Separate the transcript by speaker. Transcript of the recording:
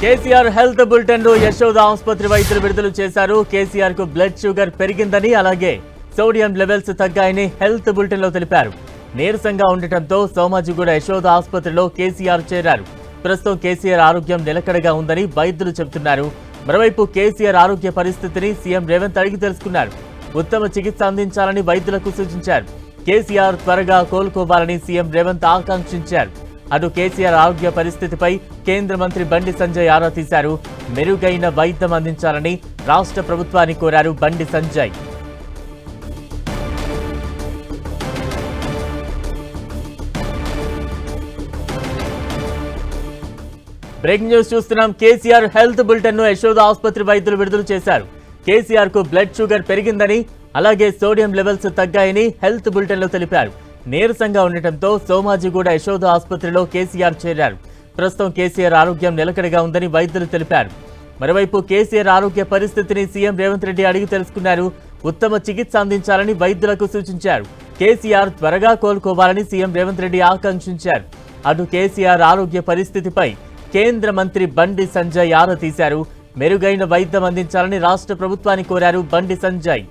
Speaker 1: KCR health bulletin ను యశోద ఆసుపత్రి వైద్యులు విడుదల చేశారు. కేసీఆర్ కు బ్లడ్ షుగర్ పెరిగిందని, అలాగే సోడియం లెవెల్స్ తగ్గాయని హెల్త్ బులెటిన్ లో తెలిపారు. నీరసంగా ఉండటంతో సోమాజిగూడ యశోద ఆసుపత్రిలో కేసీఆర్ చేరారు. ప్రస్తుతం కేసీఆర్ ఆరోగ్యం నిలకడగా ఉందని వైద్యులు చెబుతున్నారు. మరోవైపు కేసీఆర్ ఆరోగ్య పరిస్థితిని సీఎం రేవంత్ అడిగి తెలుసుకున్నారు. ఉత్తమ చికిత్స అందించాలని వైద్యులకు సూచించారు. కేసీఆర్ త్వరగా కోలుకోవాలని సీఎం రేవంత్ ఆకాంక్షించారు. అటు కేసీఆర్ ఆరోగ్య పరిస్థితిపై కేంద్ర మంత్రి బండి సంజయ్ ఆరా తీశారు. మెరుగైన వైద్యం అందించాలని రాష్ట్ర ప్రభుత్వాన్ని కోరారు బండి సంజయ్. బ్రేకింగ్ న్యూస్ చూస్తున్నాం. కేసీఆర్ హెల్త్ బులెటిన్ ను యశోద ఆసుపత్రి వైద్యులు విడుదల చేశారు. కేసీఆర్ కు బ్లడ్ షుగర్ పెరిగిందని, అలాగే సోడియం లెవెల్స్ తగ్గాయని హెల్త్ బులెటిన్ లో తెలిపారు. నీరసంగా ఉండటంతో సోమాజిగూడ యశోద ఆసుపత్రిలో కేసీఆర్ చేరారు. ప్రస్తుతం కేసీఆర్ ఆరోగ్యం నిలకడగా ఉందని వైద్యులు తెలిపారు. మరోవైపు కేసీఆర్ ఆరోగ్య పరిస్థితిని సీఎం రేవంత్ రెడ్డి అడిగి తెలుసుకున్నారు. ఉత్తమ చికిత్స అందించాలని వైద్యులకు సూచించారు. కేసీఆర్ త్వరగా కోలుకోవాలని సీఎం రేవంత్ రెడ్డి ఆకాంక్షించారు. అటు కేసీఆర్ ఆరోగ్య పరిస్థితిపై కేంద్ర మంత్రి బండి సంజయ్ ఆరా తీశారు. మెరుగైన వైద్యం అందించాలని రాష్ట్ర ప్రభుత్వాన్ని కోరారు బండి సంజయ్.